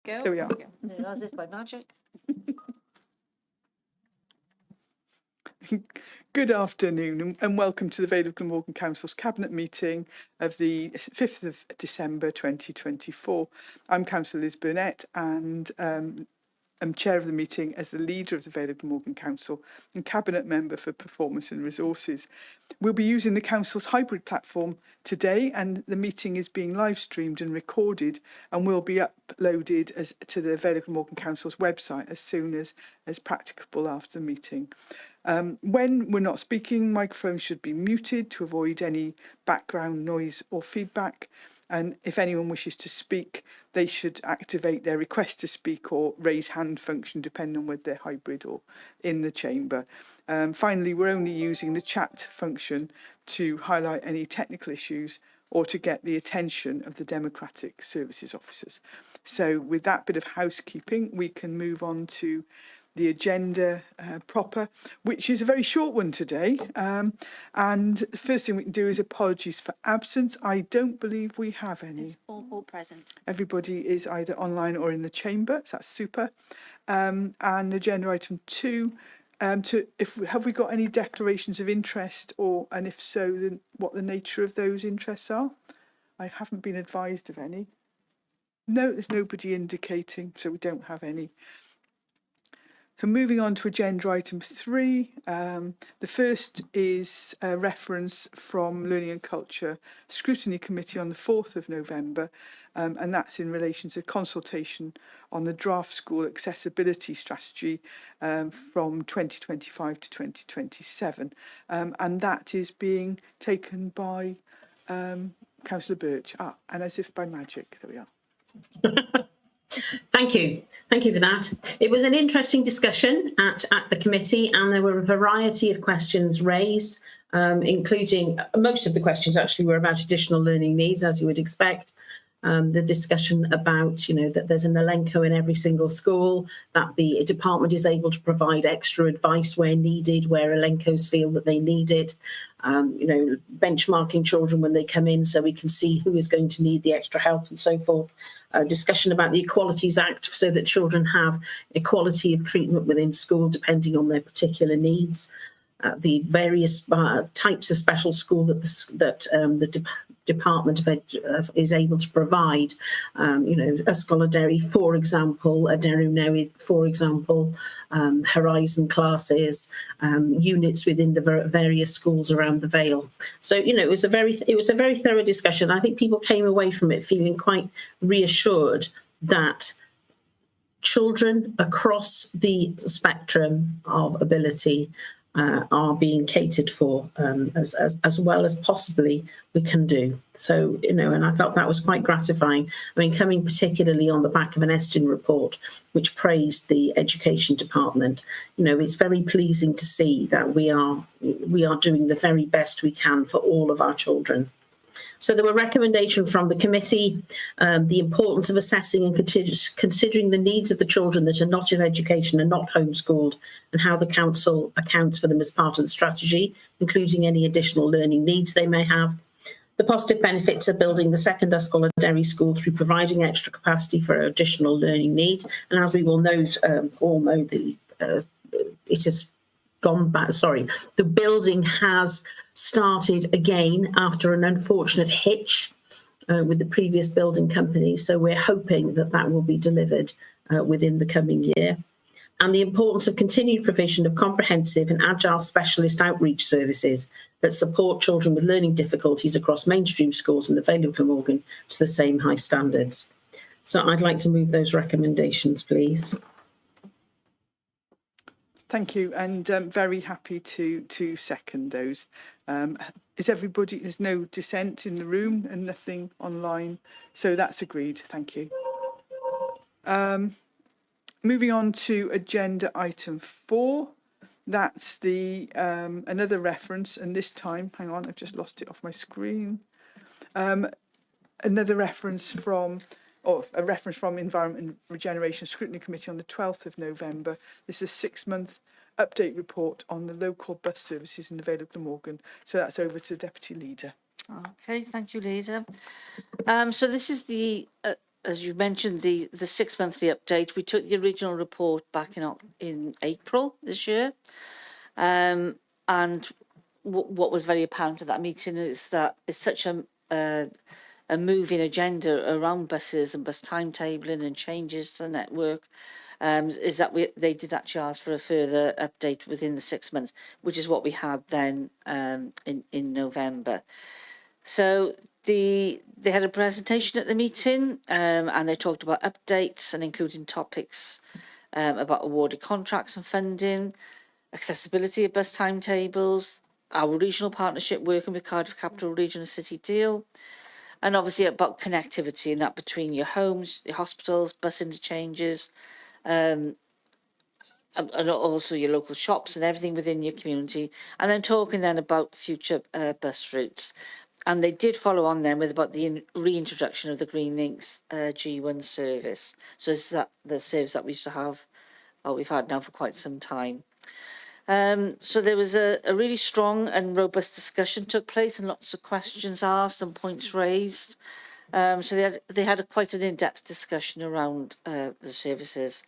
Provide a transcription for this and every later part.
go. There we are. As if by magic. Good afternoon and welcome to the Vale of Glamorgan Council's Cabinet meeting of the 5th of December 2024. I'm Councillor Liz Burnett and I'm chair of the meeting as the leader of the Vale of Glamorgan Council and cabinet member for performance and resources. We'll be using the council's hybrid platform today, and the meeting is being live streamed and recorded and will be uploaded to the Vale of Glamorgan Council's website as soon as practicable after the meeting. When we're not speaking, microphones should be muted to avoid any background noise or feedback. And if anyone wishes to speak, they should activate their request to speak or raise hand function, depending on whether they're hybrid or in the chamber. Finally, we're only using the chat function to highlight any technical issues or to get the attention of the Democratic Services Officers. So with that bit of housekeeping, we can move on to the agenda proper, which is a very short one today. And the first thing we can do is apologies for absence. I don't believe we have any. It's all present. Everybody is either online or in the chamber, so that's super. And agenda item 2, have we got any declarations of interest, and if so, then what the nature of those interests are? I haven't been advised of any. No, there's nobody indicating, so we don't have any. So moving on to agenda item 3, the first is a reference from Learning and Culture Scrutiny Committee on the 4th of November, and that's in relation to consultation on the draft school accessibility strategy from 2025 to 2027, and that is being taken by Councillor Birch. And as if by magic, there we are. Thank you for that. It was an interesting discussion at the committee, and there were a variety of questions raised, including most of the questions actually were about additional learning needs, as you would expect. The discussion about, that there's an Elenco in every single school, that the department is able to provide extra advice where needed, where Elencos feel that they need it, benchmarking children when they come in so we can see who is going to need the extra help and so forth. Discussion about the Equalities Act so that children have equality of treatment within school depending on their particular needs. The various types of special school that the Department of Ed is able to provide, Ysgol for example, Aderu Newydd, for example, Horizon classes, units within the various schools around the Vale. So, it was a very thorough discussion. I think people came away from it feeling quite reassured that children across the spectrum of ability are being catered for as well as possibly we can do. So, and I felt that was quite gratifying. I mean, coming particularly on the back of an Estin report, which praised the education department, it's very pleasing to see that we are doing the very best we can for all of our children. So there were recommendations from the committee, the importance of assessing and considering the needs of the children that are not in education and not homeschooled, and how the council accounts for them as part of the strategy, including any additional learning needs they may have. The positive benefits of building the second Ysgol Derry school through providing extra capacity for additional learning needs. And as we will know, it has gone back. The building has started again after an unfortunate hitch with the previous building company. So we're hoping that will be delivered within the coming year. And the importance of continued provision of comprehensive and agile specialist outreach services that support children with learning difficulties across mainstream schools in the Vale of Glamorgan to the same high standards. So I'd like to move those recommendations, please. Thank you, and very happy to second those. Is everybody? There's no dissent in the room and nothing online, so that's agreed. Thank you. Moving on to agenda item 4, that's the another reference, and this time, hang on, I've just lost it off my screen. Another reference from. A reference from Environment and Regeneration Scrutiny Committee on the 12th of November. This is a 6-month update report on the local bus services in the Vale of Glamorgan. So that's over to the Deputy Leader. Okay, thank you, Leader. So this is the as you mentioned, the 6 monthly update, we took the original report back in April this year. And what was very apparent at that meeting is that it's such a moving agenda around buses and bus timetabling and changes to the network, is that they did actually ask for a further update within the 6 months, which is what we had then in November. So they had a presentation at the meeting, and they talked about updates and including topics about awarded contracts and funding, accessibility of bus timetables, our regional partnership working with Cardiff Capital Region and City Deal, and obviously about connectivity and that between your homes, your hospitals, bus interchanges, and also your local shops and everything within your community, and then talking then about future bus routes. And they did follow on then with about the reintroduction of the Green Links G1 service. So it's that the service that we used to have, or we've had now for quite some time. So there was a really strong and robust discussion took place, and lots of questions asked and points raised. So they had quite an in-depth discussion around the services,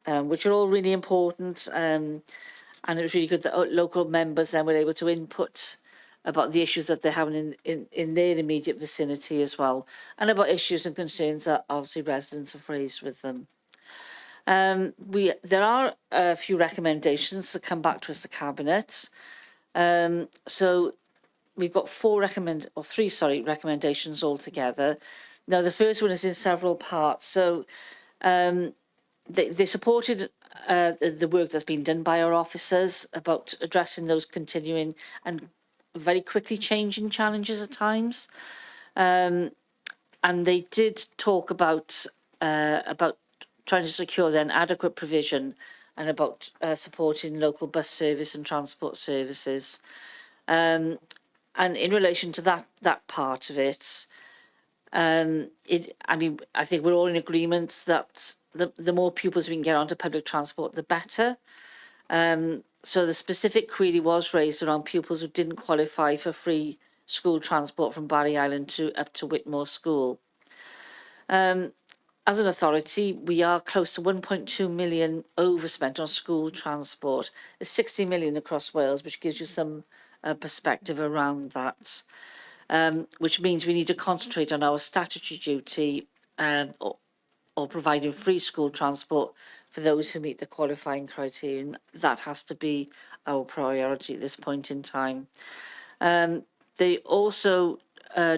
which are all really important. And it was really good that local members then were able to input about the issues that they're having in their immediate vicinity as well, and about issues and concerns that obviously residents have raised with them. There are a few recommendations to come back to us, the Cabinet. So we've got three recommendations altogether. Now, the first one is in several parts. So they supported the work that's been done by our officers about addressing those continuing and very quickly changing challenges at times. And they did talk about trying to secure then adequate provision and about supporting local bus service and transport services. And in relation to that part of it, I think we're all in agreement that the more pupils we can get onto public transport, the better. So the specific query was raised around pupils who didn't qualify for free school transport from Barry Island up to Whitmore School. As an authority, we are close to 1.2 million overspent on school transport. There's 60 million across Wales, which gives you some perspective around that, which means we need to concentrate on our statutory duty or providing free school transport for those who meet the qualifying criteria. That has to be our priority at this point in time. They also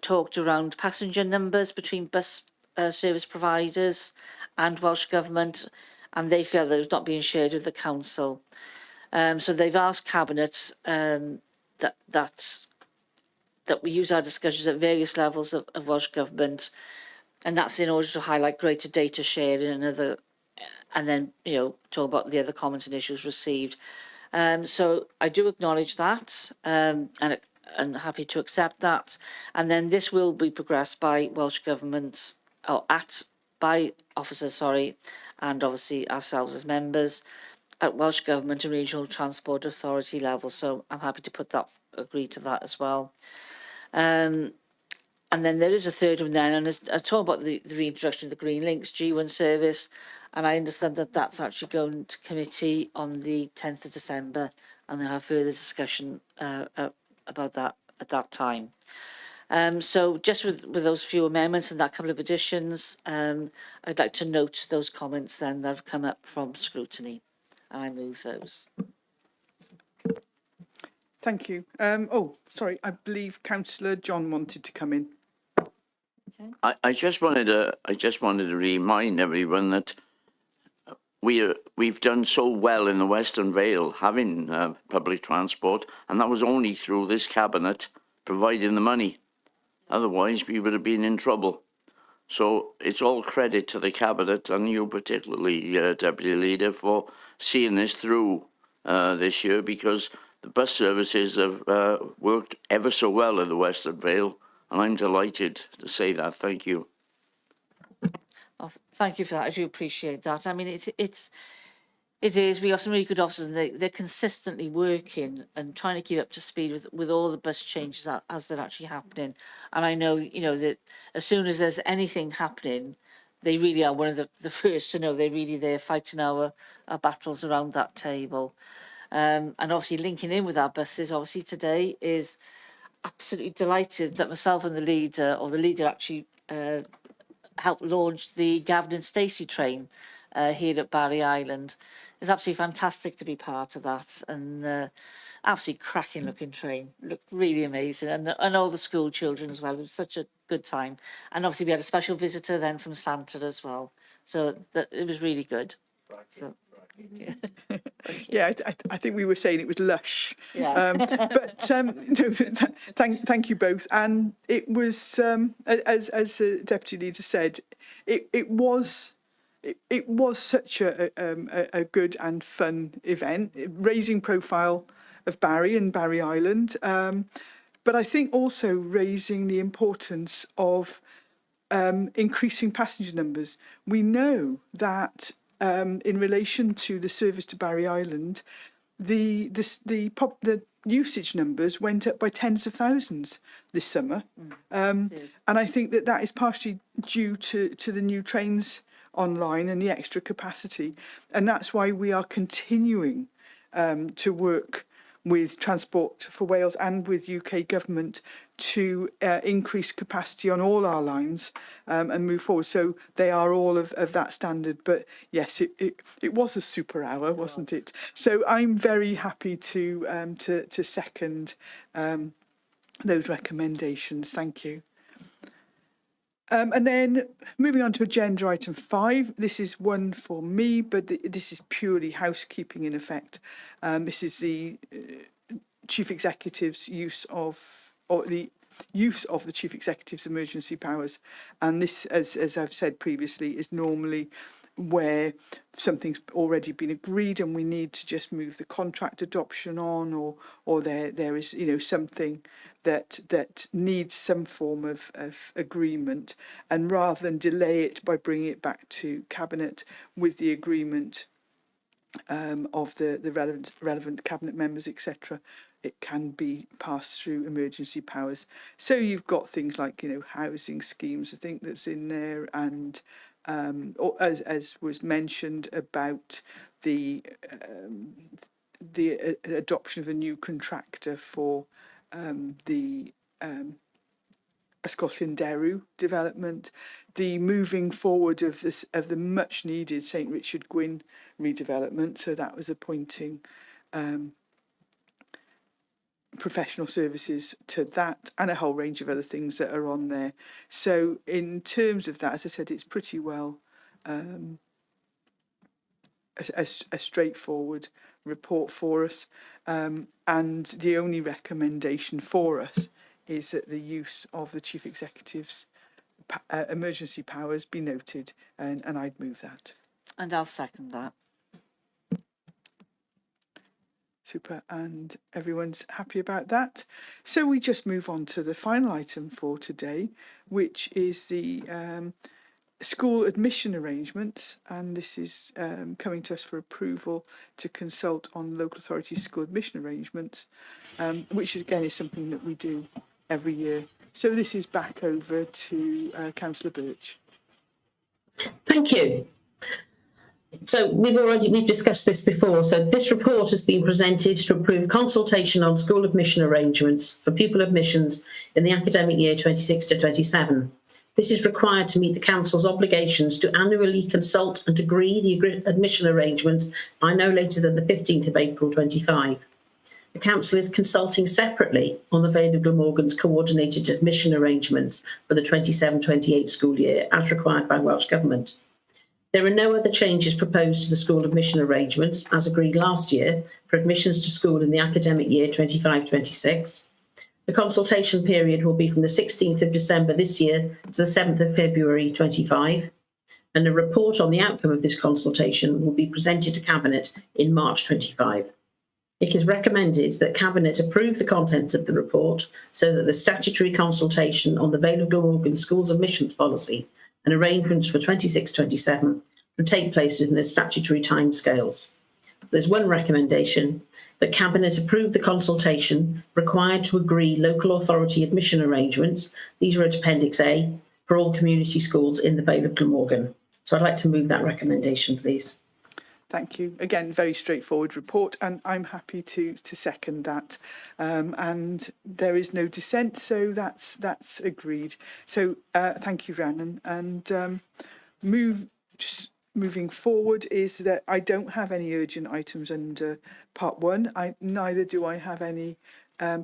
talked around passenger numbers between bus service providers and Welsh Government, and they feel that it's not being shared with the council. So they've asked Cabinet that we use our discussions at various levels of Welsh Government, and that's in order to highlight greater data sharing and then talk about the other comments and issues received. So I do acknowledge that, and happy to accept that. And then this will be progressed by Welsh Government, by officers, and obviously ourselves as members at Welsh Government and Regional Transport Authority level. So I'm happy to agree to that as well. And then there is a third one then, and I talk about the reintroduction of the Green Links G1 service, and I understand that that's actually going to committee on the 10th of December, and they'll have further discussion about that at that time. So just with those few amendments and that couple of additions, I'd like to note those comments then that have come up from scrutiny, and I move those. Thank you. I believe Councillor John wanted to come in. Okay. I just wanted to remind everyone that we've done so well in the Western Vale having public transport, and that was only through this Cabinet providing the money. Otherwise, we would have been in trouble. So it's all credit to the Cabinet and you particularly, Deputy Leader, for seeing this through this year, because the bus services have worked ever so well in the Western Vale, and I'm delighted to say that. Thank you. Oh, thank you for that. I do appreciate that. I mean, it is. We got some really good officers, and they're consistently working and trying to keep up to speed with all the bus changes as they're actually happening. And I know, that as soon as there's anything happening, they really are one of the first to know. They're really there fighting our battles around that table. And obviously linking in with our buses, obviously today is absolutely delighted that myself and the leader actually helped launch the Gavin and Stacey train here at Barry Island. It's absolutely fantastic to be part of that, and absolutely cracking looking train. Looked really amazing, and all the school children as well. It was such a good time, and obviously we had a special visitor then from Santa as well. So that it was really good. So, Yeah, I think we were saying it was lush. yeah. But no, thank you both. And it was, as the Deputy Leader said, it was such a good and fun event, raising profile of Barry and Barry Island. But I think also raising the importance of increasing passenger numbers. We know that in relation to the service to Barry Island, the usage numbers went up by tens of thousands this summer, and I think that is partially due to the new trains online and the extra capacity, and that's why we are continuing to work with Transport for Wales and with UK government to increase capacity on all our lines and move forward. So they are all of that standard. But yes, it was a super hour, wasn't it? So I'm very happy to second those recommendations. Thank you. And then moving on to agenda item 5, this is one for me, but this is purely housekeeping in effect. This is the Chief Executive's use of the Chief Executive's emergency powers. And this, as I've said previously, is normally where something's already been agreed and we need to just move the contract adoption on, or there is something that needs some form of agreement, and rather than delay it by bringing it back to Cabinet with the agreement of the relevant Cabinet members, etc., it can be passed through emergency powers. So you've got things like housing schemes, I think that's in there, and or as was mentioned about the adoption of a new contractor for the Yscol Derw development, the moving forward of the much needed St Richard Gwyn redevelopment. So that was appointing professional services to that, and a whole range of other things that are on there. So in terms of that, as I said, it's pretty well a straightforward report for us, and the only recommendation for us is that the use of the Chief Executive's emergency powers be noted, and I'd move that. And I'll second that. Super, and everyone's happy about that. So we just move on to the final item for today, which is the school admission arrangements, and this is coming to us for approval to consult on local authority school admission arrangements, which is again is something that we do every year. So this is back over to Councillor Birch. Thank you. So we've discussed this before. So this report has been presented to approve consultation on school admission arrangements for pupil admissions in the academic year 26 to 27. This is required to meet the Council's obligations to annually consult and agree the admission arrangements by no later than the 15th of April 25. The Council is consulting separately on the Vale of Glamorgan's coordinated admission arrangements for the 27-28 school year as required by Welsh Government. There are no other changes proposed to the school admission arrangements as agreed last year for admissions to school in the academic year 25-26. The consultation period will be from the 16th of December this year to the 7th of February 25, and a report on the outcome of this consultation will be presented to Cabinet in March 25. It is recommended that Cabinet approve the contents of the report so that the statutory consultation on the Vale of Glamorgan Schools admissions policy and arrangements for 26-27 will take place within the statutory timescales. There's one recommendation that Cabinet approve the consultation required to agree local authority admission arrangements. These are at Appendix A for all community schools in the Vale of Glamorgan. So I'd like to move that recommendation, please. Thank you. Again, very straightforward report, and I'm happy to second that. And there is no dissent, so that's agreed. So thank you, Rhiannon. And moving forward is that I don't have any urgent items under part 1. Neither do I have any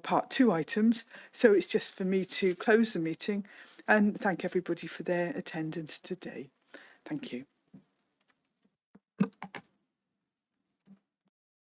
part 2 items. So it's just for me to close the meeting and thank everybody for their attendance today. Thank you.